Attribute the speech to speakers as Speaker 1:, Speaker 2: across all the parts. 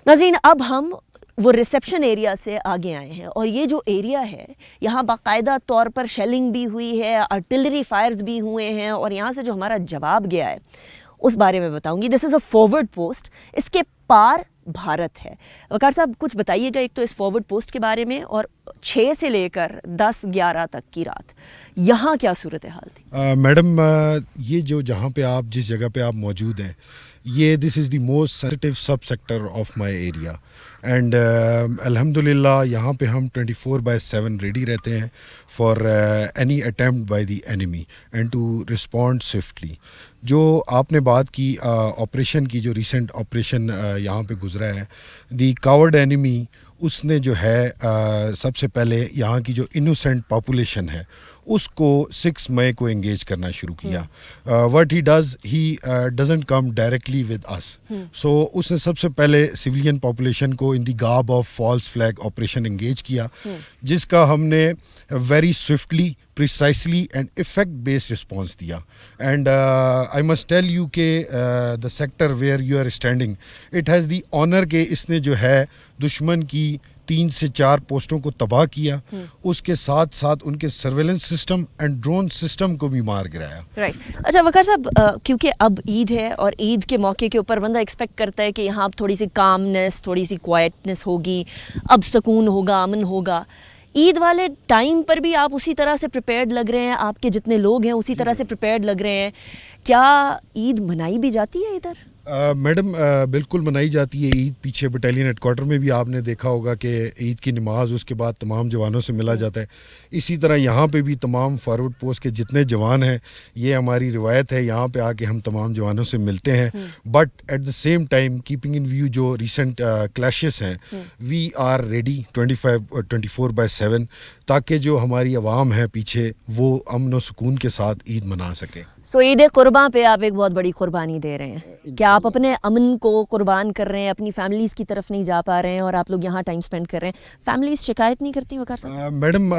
Speaker 1: ناظرین اب ہم وہ ریسیپشن ایریا سے آگے آئے ہیں اور یہ جو ایریا ہے یہاں باقاعدہ طور پر شیلنگ بھی ہوئی ہے, آرٹلری فائرز بھی ہوئے ہیں اور یہاں سے جو ہمارا جواب گیا ہے اس بارے میں بتاؤں گی. دس از اے فارورڈ پوسٹ, اس کے پار بھارت ہے. وقار صاحب کچھ بتائیے گا ایک تو اس فارورڈ پوسٹ کے بارے میں, اور 6 سے لے کر 10-11 تک کی رات یہاں کیا صورتحال تھی؟
Speaker 2: میڈم یہ جو جہاں پہ آپ جس جگہ پہ آپ موجود ہیں یہ this is the most sensitive sub sector of my area and الحمدللہ یہاں پہ ہم 24/7 ریڈی رہتے ہیں for any attempt by the enemy and to respond swiftly. جو آپ نے بات کی آپریشن کی, جو ریسنٹ آپریشن یہاں پہ گزرا ہے, دی کاورڈ اینیمی, اس نے جو ہے سب سے پہلے یہاں کی جو انوسینٹ پاپولیشن ہے اس کو 6 مئی کو انگیج کرنا شروع کیا. What he does, he doesn't come directly with us. So اس نے سب سے پہلے سویلین پاپولیشن کو in the garb of false flag operation engage کیا, جس کا ہم نے very swiftly, precisely and effect based response دیا. And I must tell you کہ the sector where you are standing it has the honour کہ اس نے جو ہے دشمن کی 3 سے 4 پوسٹوں کو تباہ کیا, اس کے ساتھ ساتھ ان کے surveillance system and drone system کو بھی مار گرایا.
Speaker 1: رائٹ. اچھا وقار صاحب, کیونکہ اب عید ہے اور عید کے موقع کے اوپر بندہ ایکسپیکٹ کرتا ہے کہ یہاں اب تھوڑی سی کامنس, تھوڑی سی کوائٹنس ہوگی, اب سکون ہوگا, امن ہوگا. عید والے ٹائم پر بھی آپ اسی طرح سے پریپیئرڈ لگ رہے ہیں, آپ کے جتنے لوگ ہیں اسی طرح سے پریپیئرڈ لگ رہے ہیں. کیا عید منائی بھی جاتی ہے ادھر؟
Speaker 2: میڈم بالکل منائی جاتی ہے عید. پیچھے بٹالین ہیڈ کوارٹر میں بھی آپ نے دیکھا ہوگا کہ عید کی نماز اس کے بعد تمام جوانوں سے ملا جاتا ہے. اسی طرح یہاں پہ بھی تمام فارورڈ پوسٹ کے جتنے جوان ہیں, یہ ہماری روایت ہے, یہاں پہ آ کے ہم تمام جوانوں سے ملتے ہیں. But at the same time keeping in view جو ریسنٹ کلیشز ہیں, وی آر ریڈی 24/7 تاکہ جو ہماری عوام ہے پیچھے وہ امن و سکون کے ساتھ عید منا سکے.
Speaker 1: سو عید قرباں پہ آپ ایک بہت بڑی قربانی دے رہے ہیں. کیا آپ اپنے امن کو قربان کر رہے ہیں, اپنی فیملیز کی طرف نہیں جا پا رہے ہیں اور آپ لوگ یہاں ٹائم سپینڈ کر رہے ہیں؟ فیملیز شکایت نہیں کرتی وقار صاحب؟
Speaker 2: میڈم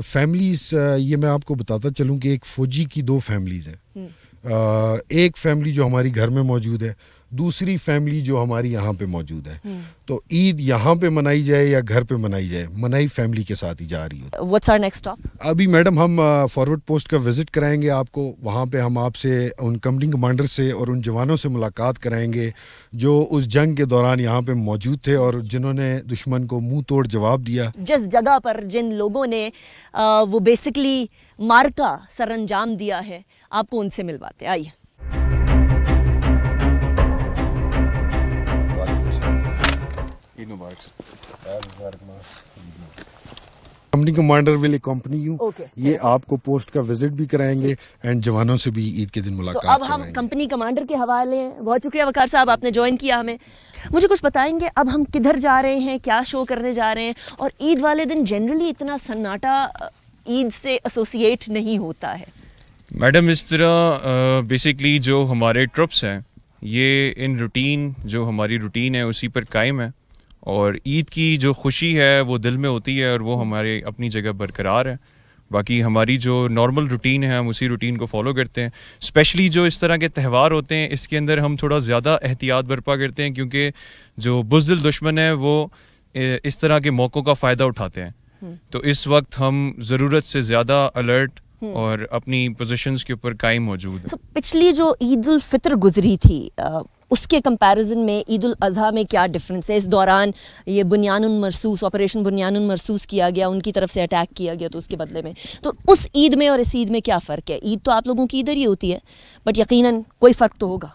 Speaker 2: فیملیز, یہ میں آپ کو بتاتا چلوں کہ ایک فوجی کی 2 فیملیز ہیں. ایک فیملی جو ہماری گھر میں موجود ہے, دوسری فیملی جو ہماری یہاں پہ موجود ہے. تو عید یہاں پہ منائی جائے یا گھر پہ منائی جائے, منائی فیملی کے ساتھ ہی جا رہی ہے.
Speaker 1: What's our next stop?
Speaker 2: ابھی میڈم ہم فارورڈ پوسٹ کا وزٹ کرائیں گے آپ کو. وہاں پہ ہم آپ سے ان کمپنی کمانڈر سے اور ان جوانوں سے ملاقات کرائیں گے جو اس جنگ کے دوران یہاں پہ موجود تھے اور جنہوں نے دشمن کو منہ توڑ جواب دیا.
Speaker 1: جس جگہ پر جن لوگوں نے وہ بیسکلی مارکا سر انجام دیا ہے, آپ کو ان سے ملواتے. آئیے.
Speaker 2: Company commander will accompany you. یہ آپ کو پوسٹ کا وزٹ بھی کرائیں گے اینڈ جوانوں سے بھی عید کے دن ملاقات کرائیں گے.
Speaker 1: اب ہم کمپنی کمانڈر کے حوالے ہیں. بہت شکریہ وقار صاحب, آپ نے جوائن کیا ہمیں. مجھے کچھ بتائیں گے اب ہم کدھر جا رہے ہیں, کیا شو کرنے جا رہے ہیں؟ اور عید والے دن جنرلی اتنا سناٹا عید سے ایسوسیٹ نہیں ہوتا ہے.
Speaker 3: میڈم اس طرح بیسکلی جو ہمارے ٹرپس ہیں یہ ان روٹین, جو ہماری روٹین ہے اسی پر قائم ہے, اور عید کی جو خوشی ہے وہ دل میں ہوتی ہے اور وہ ہمارے اپنی جگہ برقرار ہے. باقی ہماری جو نارمل روٹین ہے ہم اسی روٹین کو فالو کرتے ہیں. اسپیشلی جو اس طرح کے تہوار ہوتے ہیں اس کے اندر ہم تھوڑا زیادہ احتیاط برپا کرتے ہیں, کیونکہ جو بزدل دشمن ہے وہ اس طرح کے موقعوں کا فائدہ اٹھاتے ہیں. تو اس وقت ہم ضرورت سے زیادہ الرٹ اور اپنی پوزیشنز کے اوپر قائم موجود ہیں.
Speaker 1: پچھلی جو عید الفطر گزری تھی اس کے کمپیریزن میں عید الاضحیٰ میں کیا ڈفرینس ہے؟ اس دوران یہ بنیان مرصوص, آپریشن بنیان مرصوص کیا گیا, ان کی طرف سے اٹیک کیا گیا, تو اس کے بدلے میں تو اس عید میں اور اس عید میں کیا فرق ہے؟ عید تو آپ لوگوں کی ادھر ہی ہوتی ہے بٹ یقیناً کوئی فرق تو ہوگا.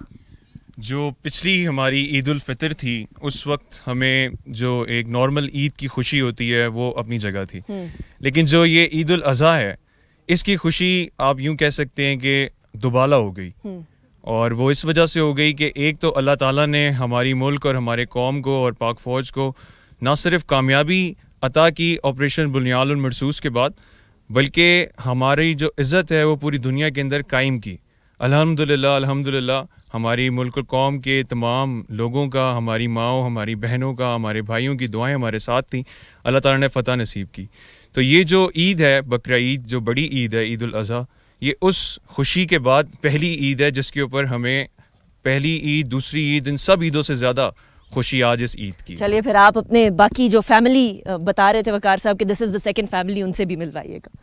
Speaker 3: جو پچھلی ہماری عید الفطر تھی اس وقت ہمیں جو ایک نارمل عید کی خوشی ہوتی ہے وہ اپنی جگہ تھی, لیکن جو یہ عید الاضحیٰ ہے اس کی خوشی آپ یوں کہہ سکتے ہیں کہ دوبالا ہو گئی. اور وہ اس وجہ سے ہو گئی کہ ایک تو اللہ تعالیٰ نے ہماری ملک اور ہمارے قوم کو اور پاک فوج کو نہ صرف کامیابی عطا کی آپریشن بنیان المرصوص کے بعد, بلکہ ہماری جو عزت ہے وہ پوری دنیا کے اندر قائم کی. الحمدللہ ہماری ملک اور قوم کے تمام لوگوں کا, ہماری ماؤں, ہماری بہنوں کا, ہمارے بھائیوں کی دعائیں ہمارے ساتھ تھیں. اللہ تعالیٰ نے فتح نصیب کی. تو یہ جو عید ہے بقرہ عید, جو بڑی عید ہے عید الاضحیٰ, یہ اس خوشی کے بعد پہلی عید ہے جس کے اوپر ہمیں پہلی عید, دوسری عید, ان سب عیدوں سے زیادہ خوشی آج اس عید کی.
Speaker 1: چلیے پھر آپ اپنے باقی جو فیملی بتا رہے تھے وقار صاحب کہ دس از دا سیکنڈ فیملی، ان سے بھی ملوائیے گا.